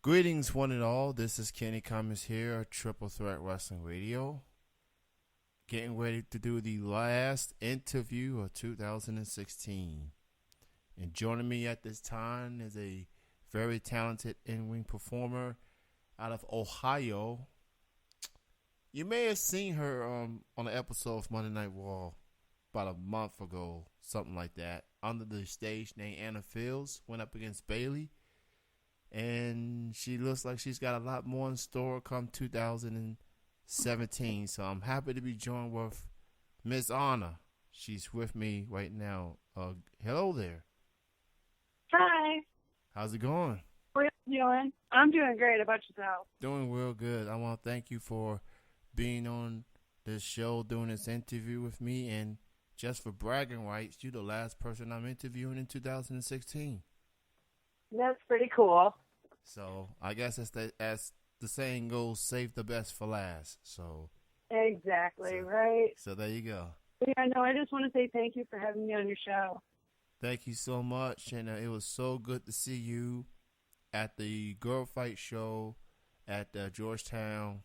Greetings, one and all. This is Kenny Cummins here, Triple Threat Wrestling Radio. Getting ready to do the last interview of 2016. And joining me at this time is a very talented in-ring performer out of Ohio. You may have seen her on an episode of Monday Night Raw about a month ago, something like that. Under the stage name Anna Fields went up against Bailey. And she looks like she's got a lot more in store come 2017. So I'm happy to be joined with Miss Anna. She's with me right now. Hello there. Hi. How's it going? How are you doing? I'm doing great. How about yourself? Doing real good. I want to thank you for being on this show, doing this interview with me. And just for bragging rights, you're the last person I'm interviewing in 2016. That's pretty cool. So I guess as the saying goes, save the best for last. So Exactly, right? So there you go. Yeah, no, I just want to say thank you for having me on your show. Thank you so much, and it was so good to see you at the Girl Fight show at Georgetown,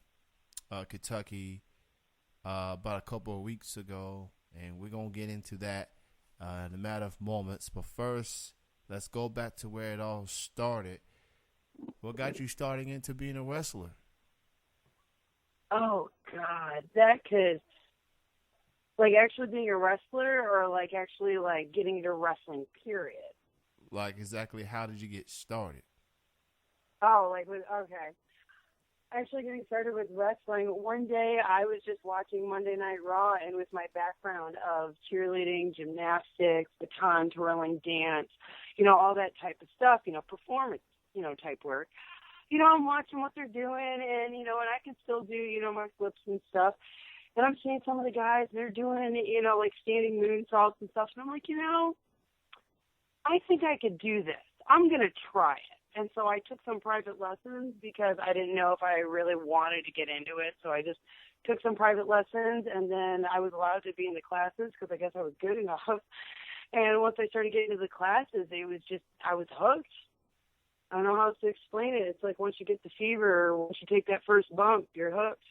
Kentucky, about a couple of weeks ago, and we're gonna get into that in a matter of moments. But first, let's go back to where it all started. What got you starting into being a wrestler? Oh, God. That could, like, actually being a wrestler or, like, actually, like, getting into wrestling, period? Like, exactly how did you get started? Oh, like, okay. Actually getting started with wrestling, one day I was just watching Monday Night Raw, and with my background of cheerleading, gymnastics, baton twirling, dance, all that type of stuff, performance, type work. I'm watching what they're doing, and, and I can still do, my flips and stuff. And I'm seeing some of the guys, they're doing, like standing moonsaults and stuff. And I'm like, I think I could do this. I'm going to try it. And so I took some private lessons because I didn't know if I really wanted to get into it. So I just took some private lessons, and then I was allowed to be in the classes because I guess I was good enough. And once I started getting into the classes, I was hooked. I don't know how else to explain it. It's like once you get the fever, or once you take that first bump, you're hooked.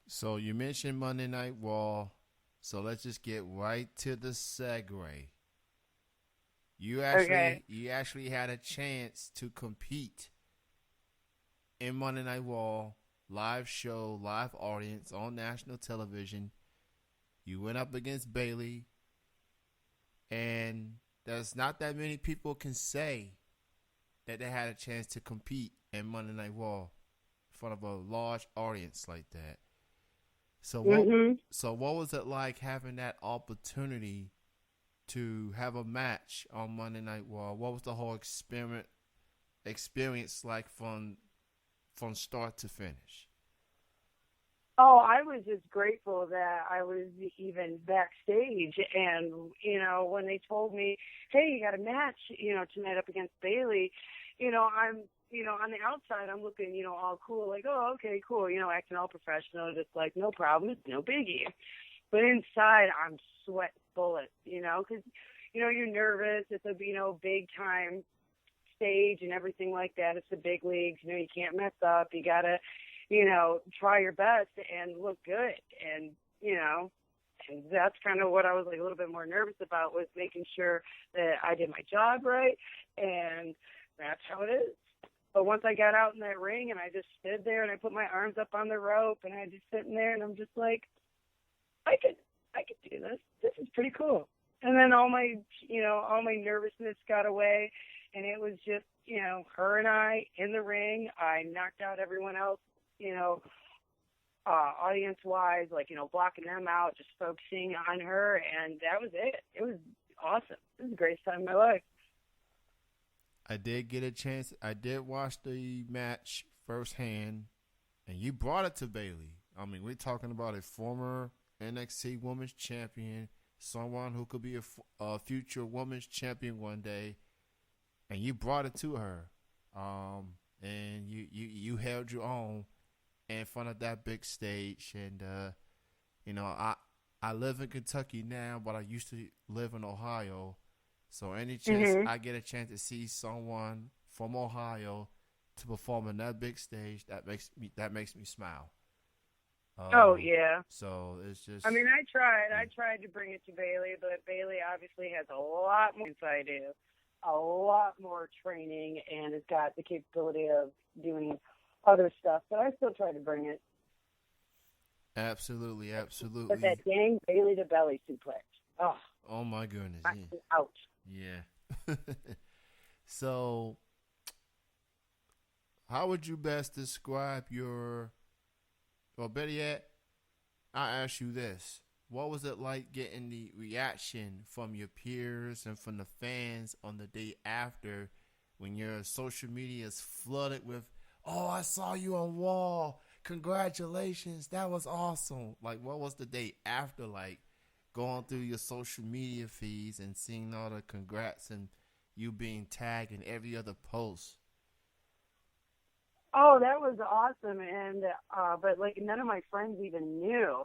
So you mentioned Monday Night Raw, so let's just get right to the segue. You actually had a chance to compete in Monday Night Raw, live show, live audience on national television. You went up against Bailey, and there's not that many people can say that they had a chance to compete in Monday Night Raw in front of a large audience like that. So what was it like having that opportunity to have a match on Monday Night Raw? What was the whole experience like from start to finish? Oh, I was just grateful that I was even backstage. And, when they told me, hey, you got a match, tonight up against Bailey, I'm, on the outside, I'm looking, all cool, like, oh, okay, cool, acting all professional, just like, no problem, it's no biggie. But inside, I'm sweating bullets, because, you're nervous. It's a, big time stage and everything like that. It's the big leagues. You can't mess up. You got to, try your best and look good. And, and that's kind of what I was like a little bit more nervous about, was making sure that I did my job right. And that's how it is. But once I got out in that ring and I just stood there and I put my arms up on the rope and I just sitting there and I'm just like, I could do this. This is pretty cool. And then all my nervousness got away, and it was just, her and I in the ring. I knocked out everyone else, audience-wise, like, blocking them out, just focusing on her, and that was it. It was awesome. It was the greatest time of my life. I did get a chance. I did watch the match firsthand, and you brought it to Bailey. I mean, we're talking about a former NXT Women's Champion, someone who could be a future Women's Champion one day, and you brought it to her, and you held your own in front of that big stage. And I live in Kentucky now, but I used to live in Ohio. So any chance I get a chance to see someone from Ohio to perform in that big stage, that makes me smile. Oh yeah. So it's just I mean, I tried. I tried to bring it to Bailey, but Bailey obviously has a lot more than I do, a lot more training, and has got the capability of doing other stuff. But I still try to bring it. absolutely, But absolutely. that dang Bailey to belly suplex. Oh, Oh my goodness, ouch. yeah. So, how would you best describe your, or better yet, I ask you this: what was it like getting the reaction from your peers and from the fans on the day after, when your social media is flooded with, "Oh, I saw you on Wall. Congratulations, that was awesome." Like, what was the day after like, going through your social media feeds and seeing all the congrats and you being tagged in every other post? Oh, that was awesome, and but like none of my friends even knew,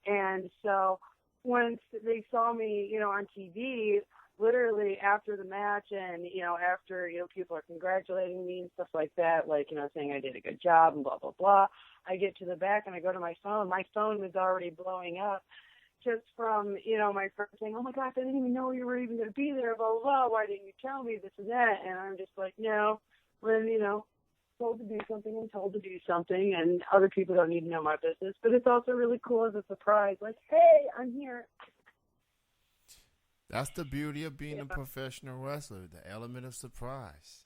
and so once they saw me, on TV, literally after the match, and after people are congratulating me and stuff like that, like saying I did a good job and blah blah blah. I get to the back and I go to my phone. My phone was already blowing up just from my friends saying, "Oh my gosh, I didn't even know you were even going to be there, blah blah blah. Why didn't you tell me this and that?" And I'm just like, no, when told to do something and told to do something, and other people don't need to know my business. But it's also really cool as a surprise, like, hey, I'm here. That's the beauty of being Yeah. a professional wrestler, the element of surprise.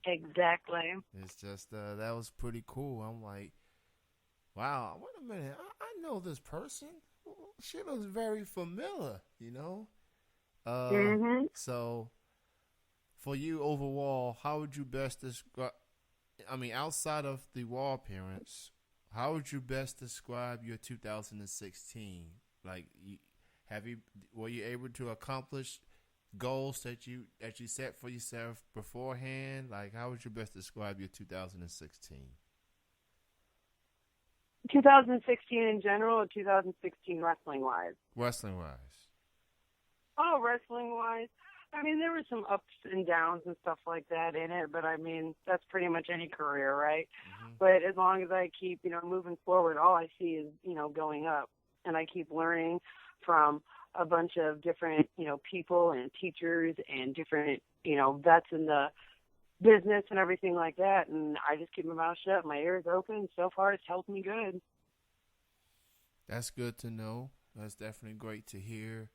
Exactly. It's just that was pretty cool. I'm like, wow, wait a minute, I know this person. She looks very familiar. Mhm. So for you overall, how would you best describe? I mean, outside of the Raw appearance, how would you best describe your 2016? Like, have you were you able to accomplish goals that you set for yourself beforehand? Like, how would you best describe your 2016? 2016 in general, or 2016 wrestling wise? Wrestling wise. Oh, wrestling wise. I mean, there were some ups and downs and stuff like that in it, but I mean, that's pretty much any career, right? Mm-hmm. But as long as I keep, moving forward, all I see is, going up. And I keep learning from a bunch of different, people and teachers and different, vets in the business and everything like that. And I just keep my mouth shut, my ears open. So far, it's helped me good. That's good to know. That's definitely great to hear.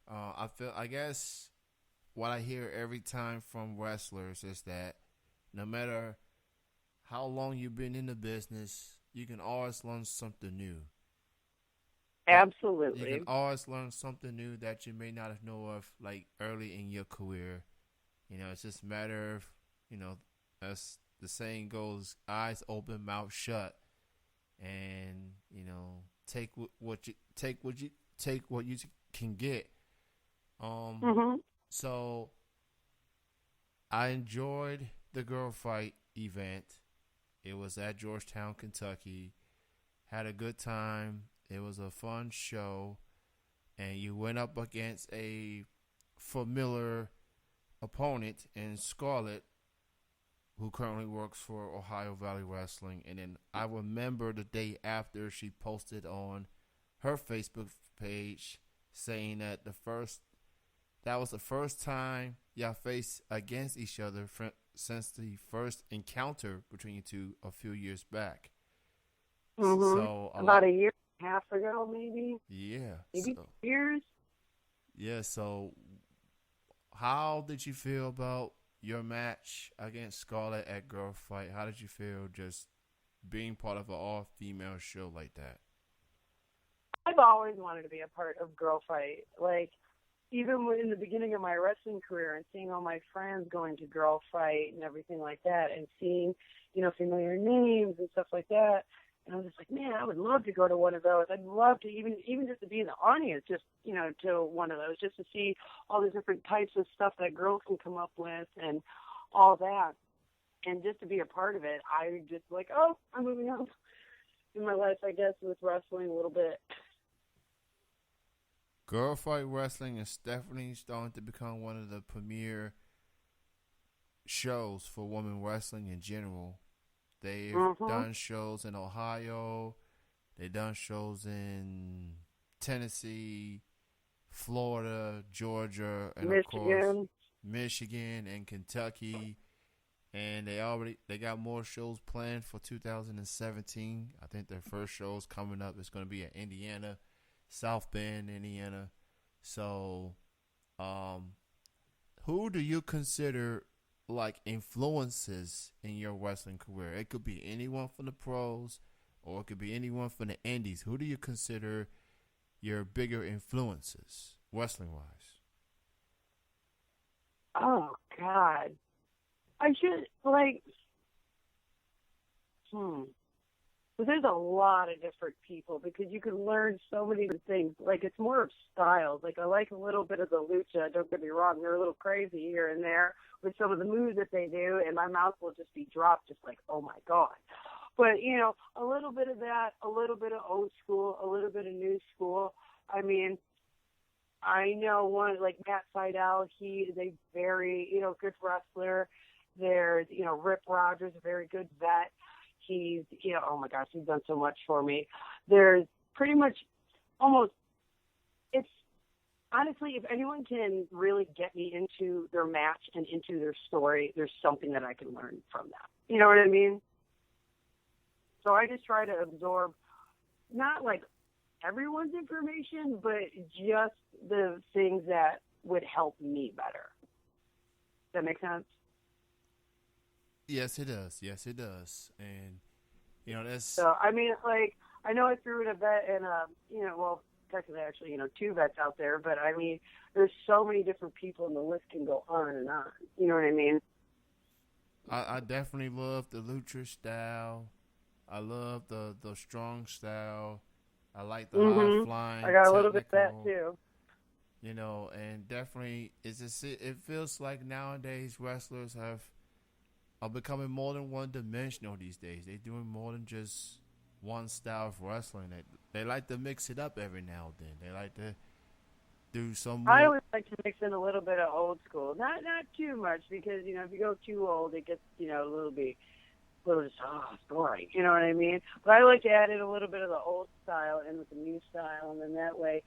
I guess what I hear every time from wrestlers is that no matter how long you've been in the business, you can always learn something new. You Absolutely. can always learn something new that you may not have known of, like, early in your career. It's just a matter of, as the saying goes, eyes open, mouth shut, and take what you can get. Um, Mhm. so I enjoyed the girl fight event. It was at Georgetown, Kentucky. Had a good time. It was a fun show, and you went up against a familiar opponent in Scarlett, who currently works for Ohio Valley Wrestling. And then I remember the day after, she posted on her Facebook page saying that was the first time y'all faced against each other since the first encounter between you two a few years back. Mhm. So a About lot, a year and a half ago, maybe, yeah. maybe So 2 years. yeah. So how did you feel about your match against Scarlett at Girl Fight? How did you feel just being part of an all-female show like that? I've always wanted to be a part of Girl Fight. Like, even in the beginning of my wrestling career and seeing all my friends going to Girl Fight and everything like that, and seeing, familiar names and stuff like that. And I was just like, man, I would love to go to one of those. I'd love to even just to be in the audience, just, to one of those, just to see all the different types of stuff that girls can come up with and all that. And just to be a part of it, I just like, oh, I'm moving on in my life, I guess, with wrestling a little bit. Girl Fight Wrestling is definitely starting to become one of the premier shows for women wrestling in general. They've Mhm. done shows in Ohio. They've done shows in Tennessee, Florida, Georgia, and of course Michigan. Michigan and Kentucky. And they got more shows planned for 2017. I think their first shows coming up is going to be in Indiana, South Bend, Indiana. So, who do you consider like influences in your wrestling career? It could be anyone from the pros, or it could be anyone from the indies. Who do you consider your bigger influences, wrestling wise? Oh God. I should like. Hmm. But there's a lot of different people because you can learn so many different things. Like it's more of styles. Like I like a little bit of the lucha. Don't get me wrong; they're a little crazy here and there with some of the moves that they do, and my mouth will just be dropped, just like, oh my god. But a little bit of that, a little bit of old school, a little bit of new school. I mean, I know one like Matt Seidel. He is a very good wrestler. There's Rip Rogers, a very good vet. He's oh my gosh, he's done so much for me. There's pretty much almost it's honestly, if anyone can really get me into their match and into their story, there's something that I can learn from them. You know what I mean? So I just try to absorb not like everyone's information, but just the things that would help me better. Does that make sense? Yes, it does. Yes, it does. And that's So I mean, like I know I threw in a vet and well, technically actually two vets out there, but I mean, there's so many different people, and the list can go on and on. You know what I mean? I definitely love the lucha style. I love the strong style. I like the high Mhm. I flying got a little bit of that technical. too. And definitely it feels like nowadays wrestlers are becoming more than one dimensional these days. They're doing more than just one style of wrestling. They like to mix it up every now and then. They like to do some I more. always like to mix in a little bit of old school, not too much because if you go too old, it gets a little just it's boring. You know what I mean? But I like to add in a little bit of the old style in with the new style, and then that way,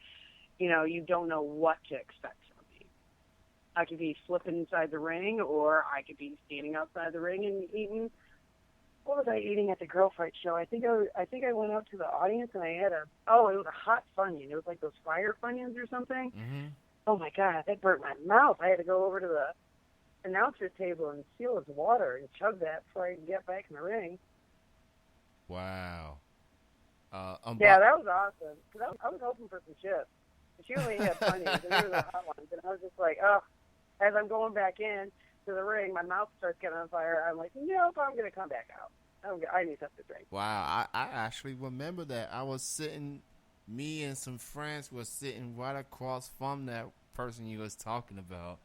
you don't know what to expect from me. I could be flipping inside the ring, or I could be standing outside the ring and eating. What was I eating at the Girl Fight show? I think I went out to the audience and I had it was a hot Funyun. It was like those fire Funyuns or something. Mm-hmm. Oh my god, that burnt my mouth. I had to go over to the announcer's table and seal his water and chug that before I could get back in the ring. Wow. Yeah, that was awesome. Cause I was hoping for some chips. She only had Funyuns and they were the hot ones, and I was just like, oh. As I'm going back in to the ring, my mouth starts getting on fire. I'm like, nope, I'm gonna come back out. I need something to drink. Wow. I actually remember that. Me and some friends were sitting right across from that person you was talking about,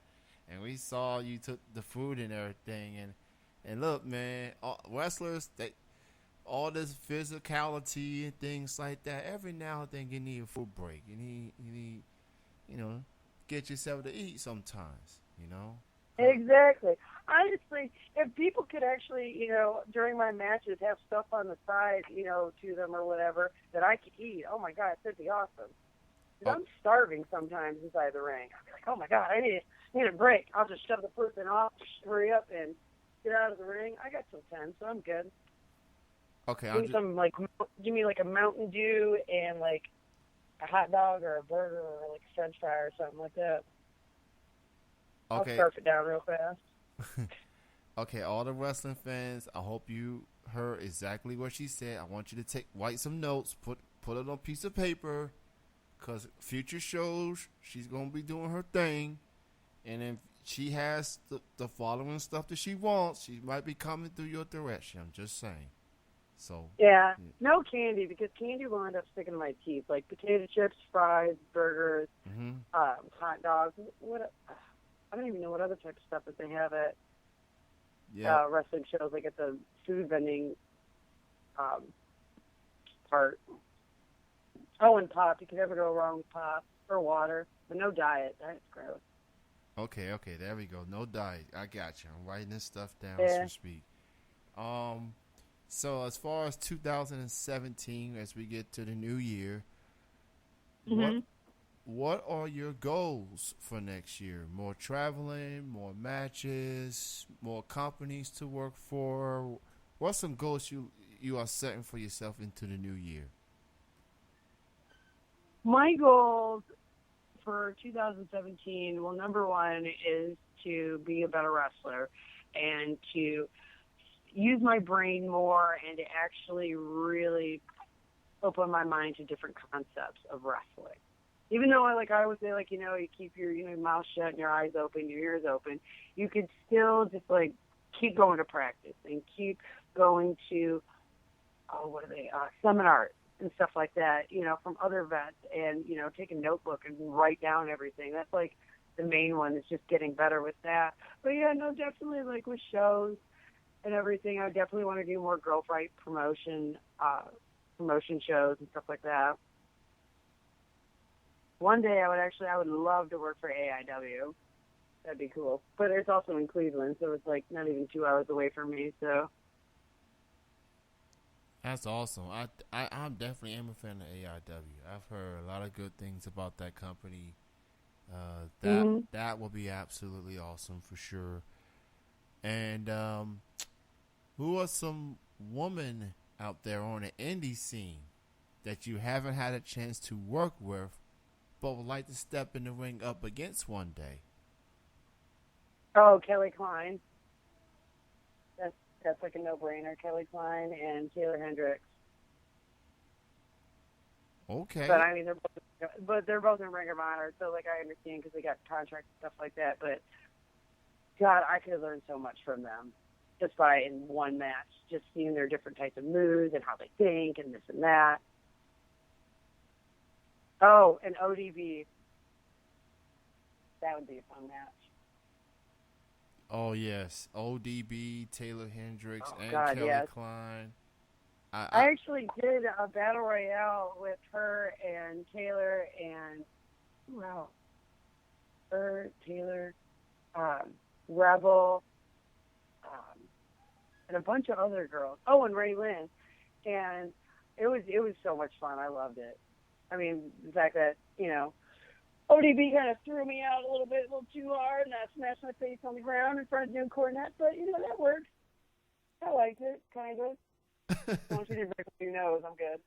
and we saw you took the food and everything. And look, man, wrestlers all this physicality and things like that. Every now and then you need a food break. You need you know, get yourself to eat sometimes. Exactly. Honestly, if people could actually, during my matches have stuff on the side, to them or whatever that I could eat, oh my God, that'd be awesome. Because I'm starving sometimes inside the ring. I'd be like, oh my God, I need a break. I'll just shove the person off, hurry up, and get out of the ring. I got till 10, so I'm good. Okay, Give me like a Mountain Dew and like a hot dog or a burger or like a French fry or something like that. I'll okay. scarf it down real fast. Okay, all the wrestling fans, I hope you heard exactly what she said. I want you to write some notes, put it on a piece of paper, because future shows, she's going to be doing her thing. And if she has the following stuff that she wants, she might be coming through your direction. I'm just saying. So yeah, no candy because candy will end up sticking to my teeth. Like potato chips, fries, burgers, hot dogs. I don't even know what other type of stuff that they have at wrestling shows, like at the food vending part. Oh, and pop. You can never go wrong with pop or water, but no diet. That's gross. Okay, okay, there we go. No diet. I got you. I'm writing this stuff down as we Yeah. speak. Um, so as far as 2017, as we get to the new year, what Hmm. what are your goals for next year? More traveling, more matches, more companies to work for. What's some goals you are setting for yourself into the new year? My goals for 2017, well, number one is to be a better wrestler and to use my brain more and to actually really open my mind to different concepts of wrestling. Even though I would say you keep your mouth shut and your eyes open, your ears open, you could still just keep going to practice and keep going to what are they seminars and stuff like that, from other vets, and take a notebook and write down everything. That's the main one is just getting better with that. But yeah, no, definitely with shows and everything, I definitely want to do more girl fight promotion shows and stuff like that. One day I would love to work for AIW. That'd be cool. But it's also in Cleveland, so it's not even 2 hours away from me. So That's awesome. I'm definitely am a fan of AIW. I've heard a lot of good things about that company. hmm That will be absolutely awesome for sure. And who are some women out there on the indie scene that you haven't had a chance to work with, but would like to step in the ring up against one day? oh, Kelly Klein. That's like a no-brainer. Kelly Klein and Taylor Hendricks. But Okay. I mean, they're both in Ring of Honor, so I understand because they got contracts and stuff like that. But God, I could have learned so much from them just by in one match, just seeing their different types of moves and how they think and this and that. Oh, and ODB, that would be a fun match. Oh yes, ODB, Taylor Hendricks, Oh and God, Kelly yes. Klein. I actually did a battle royale with her and Taylor and wow, her, Taylor, um, Rebel, um, and a bunch of other girls. Oh, and Ray Lynn, and it was so much fun. I loved it. I mean, the fact that ODB kind of threw me out a little too hard, and I smashed my face on the ground in front of Jim Cornette. But that worked. I liked it, kind of. As long as you didn't break your nose, I'm good.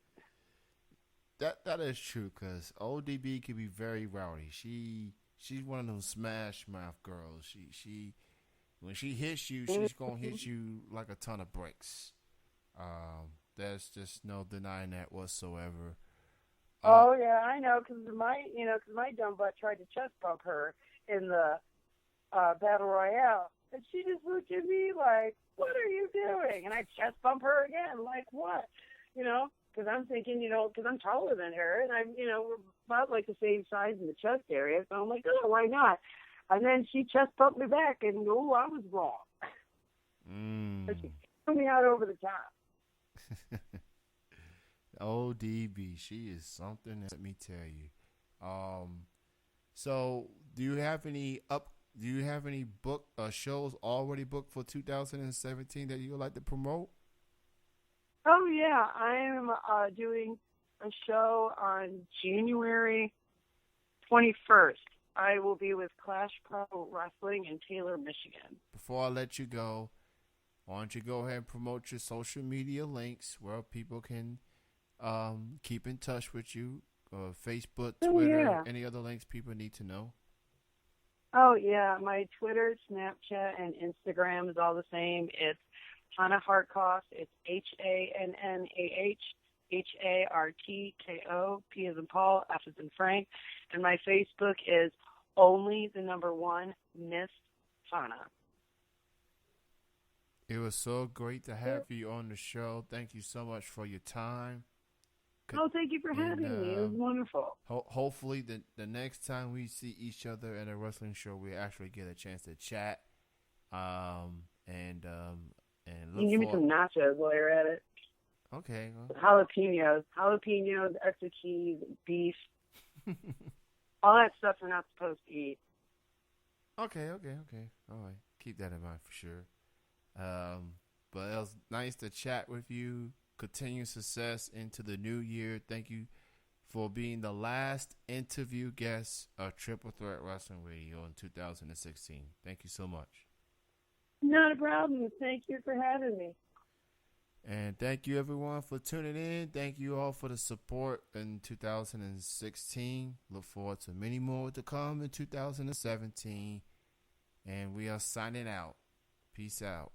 That is true because ODB can be very rowdy. She's one of those smash mouth girls. She when she hits you, she's gonna hit you like a ton of bricks. There's just no denying that whatsoever. Uh, Oh yeah, I know, because my dumb butt tried to chest bump her in the battle royale, and she just looked at me like, "What are you doing?" And I chest bump her again, like what, Because I'm thinking, because I'm taller than her, and we're about the same size in the chest area, so I'm like, oh, why not? And then she chest bumped me back, and oh, I was wrong. mm, But she threw me out over the top. ODB, she is something. Let me tell you. Um, so Do you have any book shows already booked for 2017 that you would like to promote? Oh yeah, I am doing a show on January 21st. I will be with Clash Pro Wrestling in Taylor, Michigan. Before I let you go, why don't you go ahead and promote your social media links where people can keep in touch with you? Facebook, Oh Twitter, yeah. any other links people need to know? Oh yeah. My Twitter, Snapchat, and Instagram is all the same. It's Hannah Hartkoff. It's HANNAHHARTKO. P as in Paul, F as in Frank. And my Facebook is only the number one Miss Hannah. It was so great to have you on the show. Thank you so much for your time. Oh, thank you for And having me. It was wonderful. hopefully, the next time we see each other at a wrestling show, we actually get a chance to chat. And You can look give me for. some nachos while you're at it. Okay. Jalapenos, extra cheese, beef, all that stuff you're not supposed to eat. Okay, okay, okay. All right. Keep that in mind for sure. But it was nice to chat with you. Continue success into the new year. Thank you for being the last interview guest of Triple Threat Wrestling Radio in 2016. Thank you so much. Not a problem. Thank you for having me. And thank you everyone for tuning in. Thank you all for the support in 2016. Look forward to many more to come in 2017. And we are signing out. Peace out.